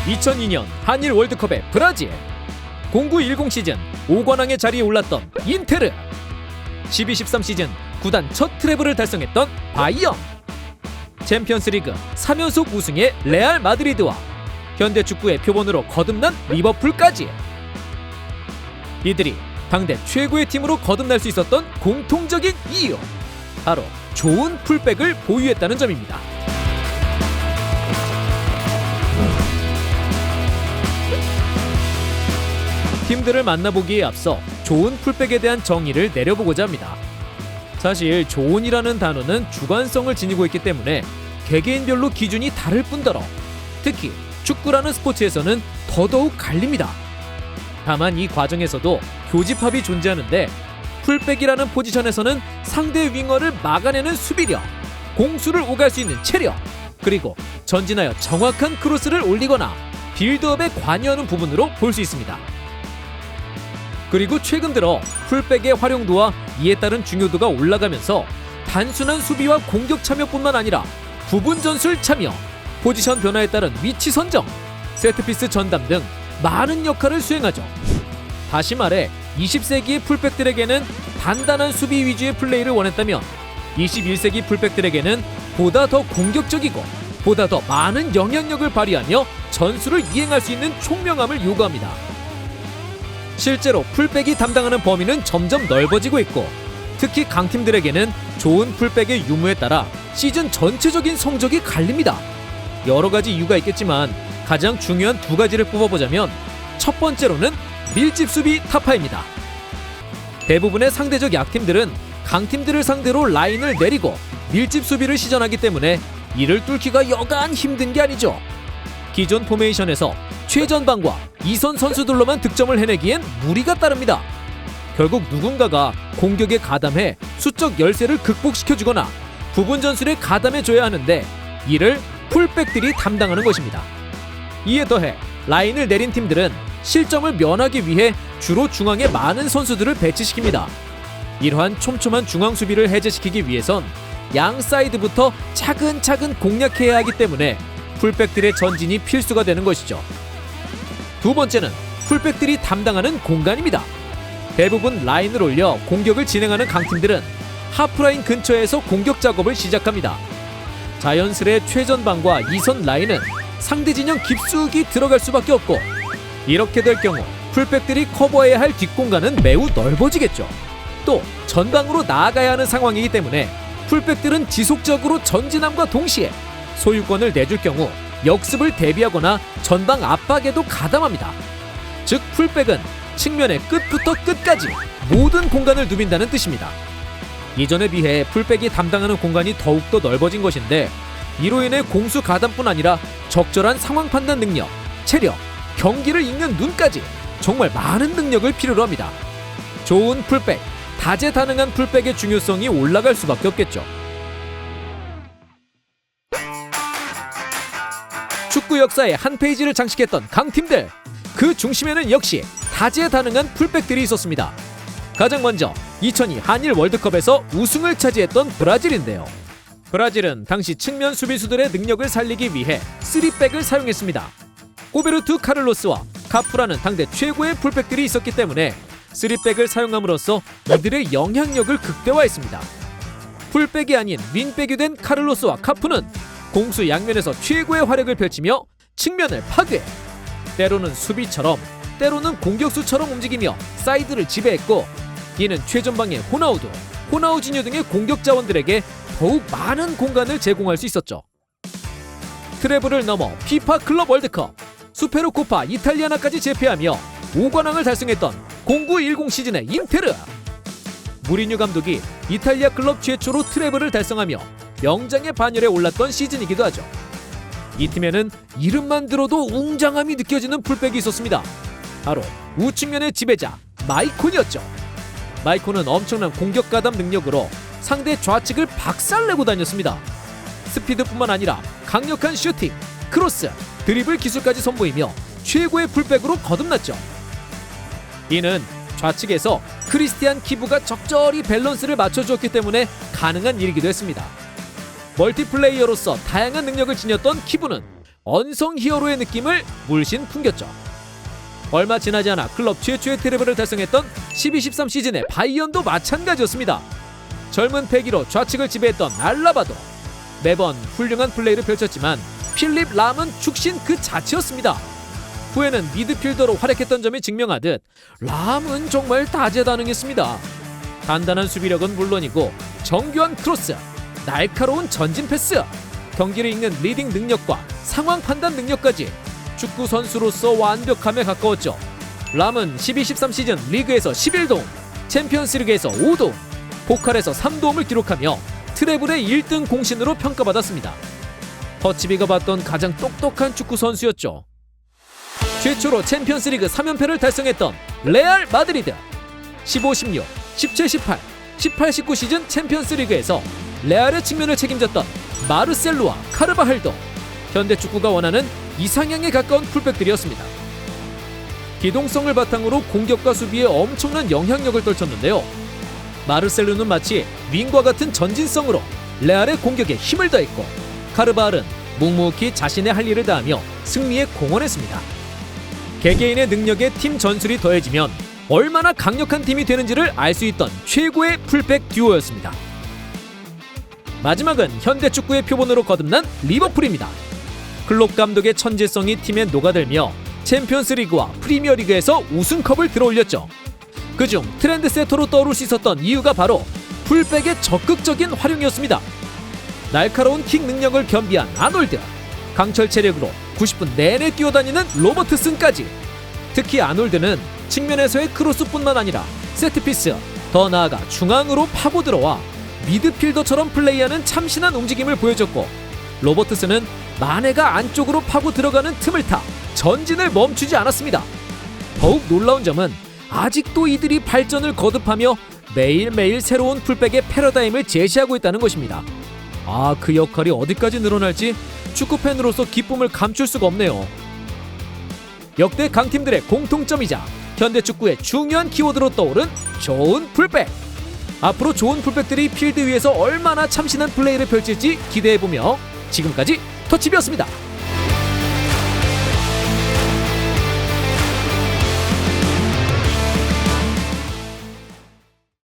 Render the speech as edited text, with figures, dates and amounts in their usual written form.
2002년 한일 월드컵의 브라질, 09-10 시즌 5관왕의 자리에 올랐던 인테르, 12-13 시즌 구단 첫 트래블을 달성했던 바이언, 챔피언스리그 3연속 우승의 레알 마드리드와 현대축구의 표본으로 거듭난 리버풀까지, 이들이 당대 최고의 팀으로 거듭날 수 있었던 공통적인 이유, 바로 좋은 풀백을 보유했다는 점입니다. 팀들을 만나보기에 앞서 좋은 풀백에 대한 정의를 내려보고자 합니다. 사실 좋은이라는 단어는 주관성을 지니고 있기 때문에 개개인별로 기준이 다를 뿐더러 특히 축구라는 스포츠에서는 더더욱 갈립니다. 다만 이 과정에서도 교집합이 존재하는데, 풀백이라는 포지션에서는 상대 윙어를 막아내는 수비력, 공수를 오갈 수 있는 체력, 그리고 전진하여 정확한 크로스를 올리거나 빌드업에 관여하는 부분으로 볼 수 있습니다. 그리고 최근 들어 풀백의 활용도와 이에 따른 중요도가 올라가면서 단순한 수비와 공격 참여뿐만 아니라 부분 전술 참여, 포지션 변화에 따른 위치 선정, 세트피스 전담 등 많은 역할을 수행하죠. 다시 말해 20세기의 풀백들에게는 단단한 수비 위주의 플레이를 원했다면 21세기 풀백들에게는 보다 더 공격적이고 보다 더 많은 영향력을 발휘하며 전술을 이행할 수 있는 총명함을 요구합니다. 실제로 풀백이 담당하는 범위는 점점 넓어지고 있고, 특히 강팀들에게는 좋은 풀백의 유무에 따라 시즌 전체적인 성적이 갈립니다. 여러 가지 이유가 있겠지만 가장 중요한 두 가지를 뽑아보자면, 첫 번째로는 밀집 수비 타파입니다. 대부분의 상대적 약팀들은 강팀들을 상대로 라인을 내리고 밀집 수비를 시전하기 때문에 이를 뚫기가 여간 힘든 게 아니죠. 기존 포메이션에서 최전방과 2선 선수들로만 득점을 해내기엔 무리가 따릅니다. 결국 누군가가 공격에 가담해 수적 열세를 극복시켜주거나 부분 전술에 가담해줘야 하는데, 이를 풀백들이 담당하는 것입니다. 이에 더해 라인을 내린 팀들은 실점을 면하기 위해 주로 중앙에 많은 선수들을 배치시킵니다. 이러한 촘촘한 중앙 수비를 해제시키기 위해선 양 사이드부터 차근차근 공략해야 하기 때문에 풀백들의 전진이 필수가 되는 것이죠. 두 번째는 풀백들이 담당하는 공간입니다. 대부분 라인을 올려 공격을 진행하는 강팀들은 하프라인 근처에서 공격 작업을 시작합니다. 자연스레 최전방과 2선 라인은 상대 진영 깊숙이 들어갈 수밖에 없고, 이렇게 될 경우 풀백들이 커버해야 할 뒷공간은 매우 넓어지겠죠. 또 전방으로 나아가야 하는 상황이기 때문에 풀백들은 지속적으로 전진함과 동시에 소유권을 내줄 경우 역습을 대비하거나 전방 압박에도 가담합니다. 즉 풀백은 측면의 끝부터 끝까지 모든 공간을 누빈다는 뜻입니다. 이전에 비해 풀백이 담당하는 공간이 더욱더 넓어진 것인데, 이로 인해 공수 가담뿐 아니라 적절한 상황 판단 능력, 체력, 경기를 읽는 눈까지 정말 많은 능력을 필요로 합니다. 좋은 풀백, 다재다능한 풀백의 중요성이 올라갈 수밖에 없겠죠. 축구 역사의 한 페이지를 장식했던 강팀들, 그 중심에는 역시 다재다능한 풀백들이 있었습니다. 가장 먼저 2002 한일 월드컵에서 우승을 차지했던 브라질인데요. 브라질은 당시 측면 수비수들의 능력을 살리기 위해 3백을 사용했습니다. 호베르투 카를로스와 카프라는 당대 최고의 풀백들이 있었기 때문에 3백을 사용함으로써 이들의 영향력을 극대화했습니다. 풀백이 아닌 윙백이 된 카를로스와 카프는 공수 양면에서 최고의 화력을 펼치며 측면을 파괴, 때로는 수비처럼 때로는 공격수처럼 움직이며 사이드를 지배했고, 이는 최전방의 호나우지뉴 등의 공격 자원들에게 더욱 많은 공간을 제공할 수 있었죠. 트래블을 넘어 피파 클럽 월드컵, 수페르코파 이탈리아나까지 제패하며 5관왕을 달성했던 09-10 시즌의 인테르. 무리뉴 감독이 이탈리아 클럽 최초로 트래블을 달성하며 명장의 반열에 올랐던 시즌이기도 하죠. 이 팀에는 이름만 들어도 웅장함이 느껴지는 풀백이 있었습니다. 바로 우측면의 지배자 마이콘이었죠. 마이콘은 엄청난 공격 가담 능력으로 상대 좌측을 박살내고 다녔습니다. 스피드뿐만 아니라 강력한 슈팅, 크로스, 드리블 기술까지 선보이며 최고의 풀백으로 거듭났죠. 이는 좌측에서 크리스티안 키부가 적절히 밸런스를 맞춰주었기 때문에 가능한 일이기도 했습니다. 멀티플레이어로서 다양한 능력을 지녔던 키부는 언성 히어로의 느낌을 물씬 풍겼죠. 얼마 지나지 않아 클럽 최초의 트래블을 달성했던 12-13 시즌의 바이언도 마찬가지였습니다. 젊은 패기로 좌측을 지배했던 알라바도 매번 훌륭한 플레이를 펼쳤지만 필립 람은 축신 그 자체였습니다. 후에는 미드필더로 활약했던 점이 증명하듯 람은 정말 다재다능했습니다. 단단한 수비력은 물론이고 정교한 크로스, 날카로운 전진 패스, 경기를 읽는 리딩 능력과 상황 판단 능력까지 축구 선수로서 완벽함에 가까웠죠. 람은 12-13 시즌 리그에서 11도움, 챔피언스리그에서 5도움, 포칼에서 3도움을 기록하며 트래블의 1등 공신으로 평가받았습니다. 터치비가 봤던 가장 똑똑한 축구 선수였죠. 최초로 챔피언스리그 3연패를 달성했던 레알 마드리드, 15-16, 17-18, 18-19 시즌 챔피언스리그에서 레알의 측면을 책임졌던 마르셀로와 카르바할도, 현대 축구가 원하는 이상향에 가까운 풀백들이었습니다. 기동성을 바탕으로 공격과 수비에 엄청난 영향력을 떨쳤는데요. 마르셀로는 마치 윙과 같은 전진성으로 레알의 공격에 힘을 더했고, 카르바할은 묵묵히 자신의 할 일을 다하며 승리에 공헌했습니다. 개개인의 능력에 팀 전술이 더해지면 얼마나 강력한 팀이 되는지를 알 수 있던 최고의 풀백 듀오였습니다. 마지막은 현대 축구의 표본으로 거듭난 리버풀입니다. 클롭 감독의 천재성이 팀에 녹아들며 챔피언스리그와 프리미어리그에서 우승컵을 들어올렸죠. 그중 트렌드세터로 떠오를 수 있었던 이유가 바로 풀백의 적극적인 활용이었습니다. 날카로운 킥 능력을 겸비한 아놀드, 강철 체력으로 90분 내내 뛰어다니는 로버트슨까지. 특히 아놀드는 측면에서의 크로스뿐만 아니라 세트피스, 더 나아가 중앙으로 파고 들어와 미드필더처럼 플레이하는 참신한 움직임을 보여줬고, 로버트슨은 마네가 안쪽으로 파고 들어가는 틈을 타 전진을 멈추지 않았습니다. 더욱 놀라운 점은 아직도 이들이 발전을 거듭하며 매일매일 새로운 풀백의 패러다임을 제시하고 있다는 것입니다. 그 역할이 어디까지 늘어날지 축구팬으로서 기쁨을 감출 수가 없네요. 역대 강팀들의 공통점이자 현대축구의 중요한 키워드로 떠오른 좋은 풀백. 앞으로 좋은 풀백들이 필드 위에서 얼마나 참신한 플레이를 펼칠지 기대해보며 지금까지 터치비였습니다.